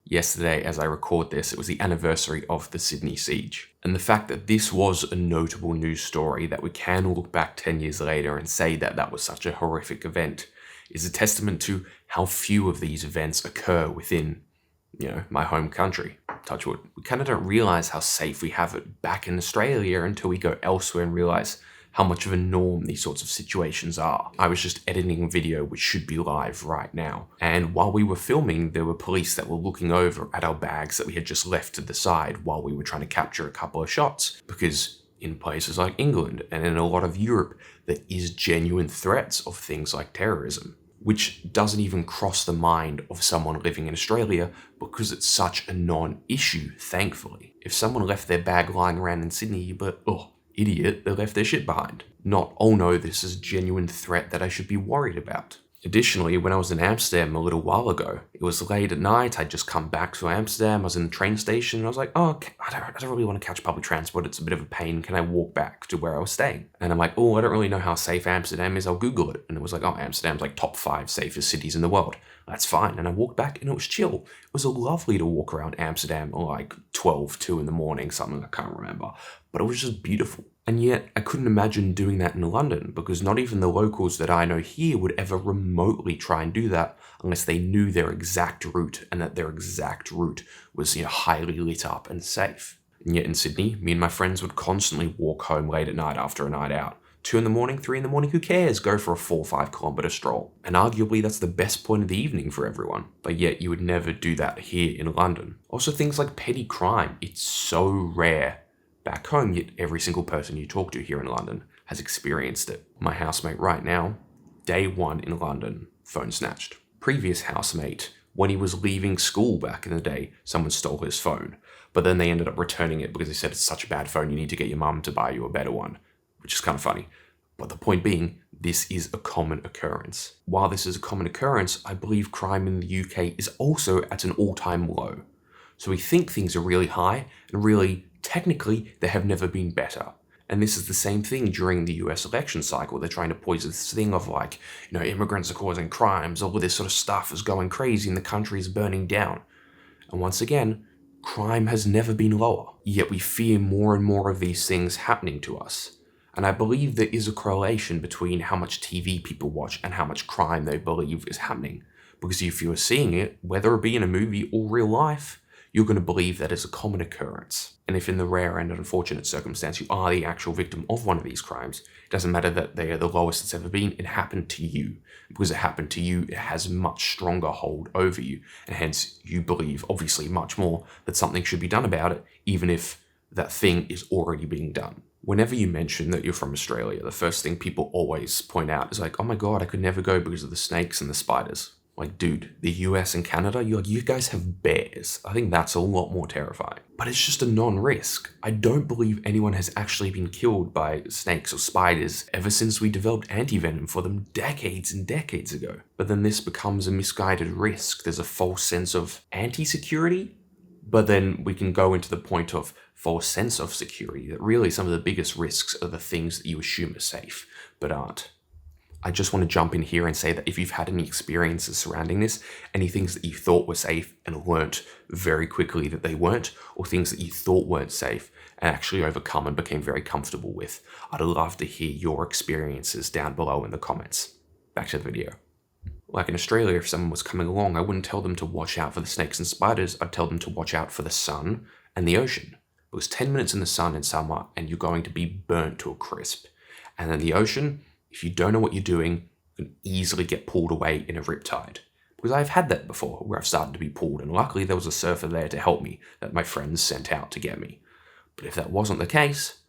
Yesterday, as I record this, it was the anniversary of the Sydney siege. And the fact that this was a notable news story that we can look back 10 years later and say that that was such a horrific event is a testament to how few of these events occur within, my home country. Touch wood. We kind of don't realize how safe we have it back in Australia until we go elsewhere and realize how much of a norm these sorts of situations are. I was just editing a video which should be live right now. And while we were filming, there were police that were looking over at our bags that we had just left to the side while we were trying to capture a couple of shots. Because in places like England and in a lot of Europe, there is genuine threats of things like terrorism, which doesn't even cross the mind of someone living in Australia because it's such a non-issue, thankfully. If someone left their bag lying around in Sydney, you'd be like, oh, idiot, they left their shit behind. Not, oh no, this is a genuine threat that I should be worried about. Additionally, when I was in Amsterdam a little while ago, it was late at night, I'd just come back to Amsterdam, I was in the train station, and I was like, oh, I don't really want to catch public transport, it's a bit of a pain, can I walk back to where I was staying? And I'm like, oh, I don't really know how safe Amsterdam is, I'll Google it. And it was like, oh, Amsterdam's like top 5 safest cities in the world. That's fine. And I walked back and it was chill. It was lovely to walk around Amsterdam at like 2 in the morning, something I can't remember. But it was just beautiful. And yet I couldn't imagine doing that in London because not even the locals that I know here would ever remotely try and do that unless they knew their exact route and that their exact route was, highly lit up and safe. And yet in Sydney, me and my friends would constantly walk home late at night after a night out. 2 in the morning, 3 in the morning, who cares? Go for a 4 or 5 kilometer stroll. And arguably that's the best point of the evening for everyone. But yet you would never do that here in London. Also things like petty crime. It's so rare back home, yet every single person you talk to here in London has experienced it. My housemate right now, day 1 in London, phone snatched. Previous housemate, when he was leaving school back in the day, someone stole his phone. But then they ended up returning it because they said it's such a bad phone, you need to get your mum to buy you a better one. Which is kind of funny. But the point being, this is a common occurrence. While this is a common occurrence, I believe crime in the UK is also at an all-time low. So we think things are really high, and really, technically, they have never been better. And this is the same thing during the US election cycle. They're trying to poison this thing of like, immigrants are causing crimes, all of this sort of stuff is going crazy and the country is burning down. And once again, crime has never been lower. Yet we fear more and more of these things happening to us. And I believe there is a correlation between how much TV people watch and how much crime they believe is happening. Because if you are seeing it, whether it be in a movie or real life, you're going to believe that is a common occurrence. And if in the rare and unfortunate circumstance you are the actual victim of one of these crimes, it doesn't matter that they are the lowest it's ever been, it happened to you. Because it happened to you, it has a much stronger hold over you. And hence, you believe, obviously much more, that something should be done about it, even if that thing is already being done. Whenever you mention that you're from Australia, the first thing people always point out is like, oh my god, I could never go because of the snakes and the spiders. Like, dude, the US and Canada, you guys have bears. I think that's a lot more terrifying. But it's just a non-risk. I don't believe anyone has actually been killed by snakes or spiders ever since we developed anti-venom for them decades and decades ago. But then this becomes a misguided risk. There's a false sense of anti-security. But then we can go into the point of false sense of security, that really some of the biggest risks are the things that you assume are safe, but aren't. I just want to jump in here and say that if you've had any experiences surrounding this, any things that you thought were safe and learnt very quickly that they weren't, or things that you thought weren't safe and actually overcome and became very comfortable with, I'd love to hear your experiences down below in the comments. Back to the video. Like in Australia, if someone was coming along, I wouldn't tell them to watch out for the snakes and spiders, I'd tell them to watch out for the sun and the ocean. Because 10 minutes in the sun in summer and you're going to be burnt to a crisp. And then the ocean, if you don't know what you're doing, you can easily get pulled away in a riptide. Because I've had that before, where I've started to be pulled, and luckily there was a surfer there to help me that my friends sent out to get me. But if that wasn't the case,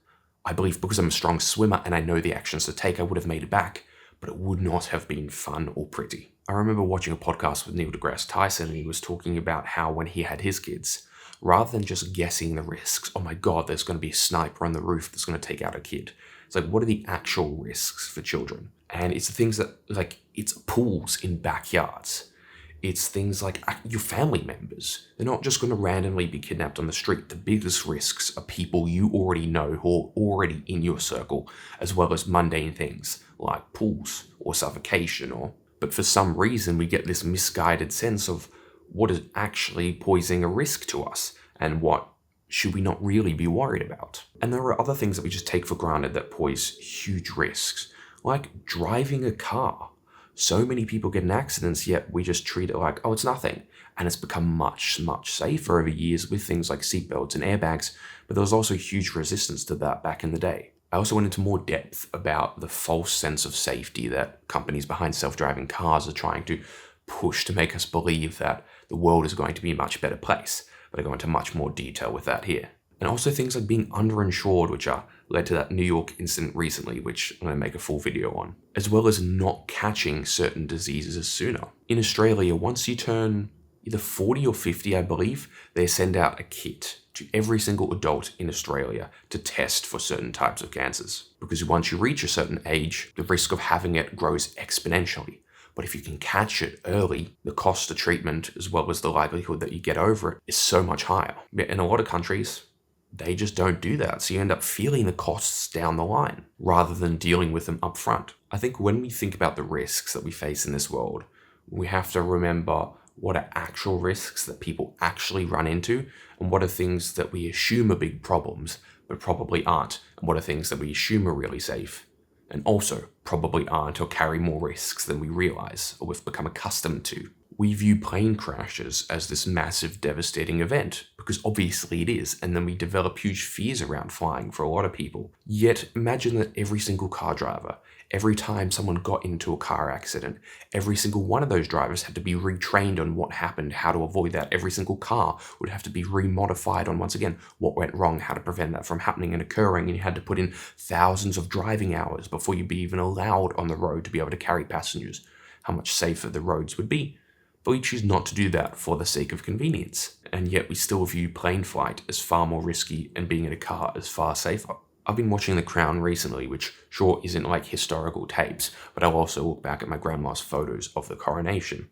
I believe because I'm a strong swimmer and I know the actions to take, I would have made it back, but it would not have been fun or pretty. I remember watching a podcast with Neil deGrasse Tyson, and he was talking about how when he had his kids, rather than just guessing the risks, oh my god, there's going to be a sniper on the roof that's going to take out a kid. It's like, what are the actual risks for children? And it's the things that, like, it's pools in backyards. It's things like your family members. They're not just going to randomly be kidnapped on the street. The biggest risks are people you already know who are already in your circle, as well as mundane things like pools or suffocation. But for some reason, we get this misguided sense of, what is actually posing a risk to us and what should we not really be worried about. And there are other things that we just take for granted that pose huge risks, like driving a car. So many people get in accidents, yet we just treat it like, oh, it's nothing. And it's become much, much safer over years with things like seatbelts and airbags, but there was also huge resistance to that back in the day. I also went into more depth about the false sense of safety that companies behind self-driving cars are trying to push to make us believe that the world is going to be a much better place, but I go into much more detail with that here. And also things like being underinsured, which led to that New York incident recently, which I'm going to make a full video on, as well as not catching certain diseases sooner. In Australia, once you turn either 40 or 50, I believe, they send out a kit to every single adult in Australia to test for certain types of cancers. Because once you reach a certain age, the risk of having it grows exponentially. But if you can catch it early, the cost of treatment, as well as the likelihood that you get over it, is so much higher. In a lot of countries, they just don't do that. So you end up feeling the costs down the line rather than dealing with them up front. I think when we think about the risks that we face in this world, we have to remember what are actual risks that people actually run into, and what are things that we assume are big problems, but probably aren't, and what are things that we assume are really safe, and also probably aren't or carry more risks than we realize or we've become accustomed to. We view plane crashes as this massive, devastating event, because obviously it is, and then we develop huge fears around flying for a lot of people. Yet imagine that every single car driver, every time someone got into a car accident, every single one of those drivers had to be retrained on what happened, how to avoid that. Every single car would have to be remodified on, once again, what went wrong, how to prevent that from happening and occurring, and you had to put in thousands of driving hours before you'd be even allowed on the road to be able to carry passengers. How much safer the roads would be. But we choose not to do that for the sake of convenience, and yet we still view plane flight as far more risky and being in a car as far safer. I've been watching The Crown recently, which sure isn't like historical tapes, but I'll also look back at my grandma's photos of the coronation.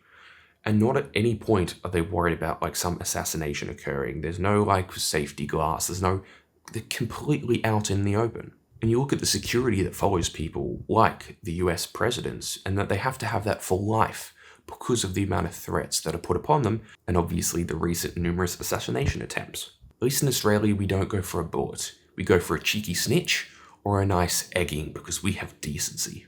And not at any point are they worried about like some assassination occurring. There's no like safety glass, they're completely out in the open. And you look at the security that follows people like the US presidents, and that they have to have that for life, because of the amount of threats that are put upon them, and obviously the recent numerous assassination attempts. At least in Australia, we don't go for a bullet. We go for a cheeky snitch or a nice egging because we have decency.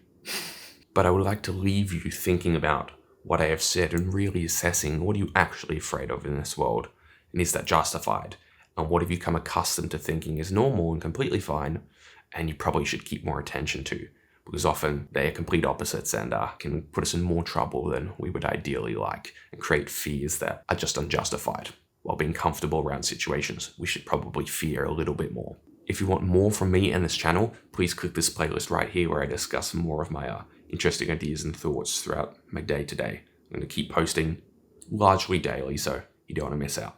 But I would like to leave you thinking about what I have said and really assessing what are you actually afraid of in this world, and is that justified? And what have you become accustomed to thinking is normal and completely fine, and you probably should keep more attention to? Because often they are complete opposites and can put us in more trouble than we would ideally like, and create fears that are just unjustified. While being comfortable around situations, we should probably fear a little bit more. If you want more from me and this channel, please click this playlist right here where I discuss more of my interesting ideas and thoughts throughout my day to day. I'm going to keep posting largely daily, so you don't want to miss out.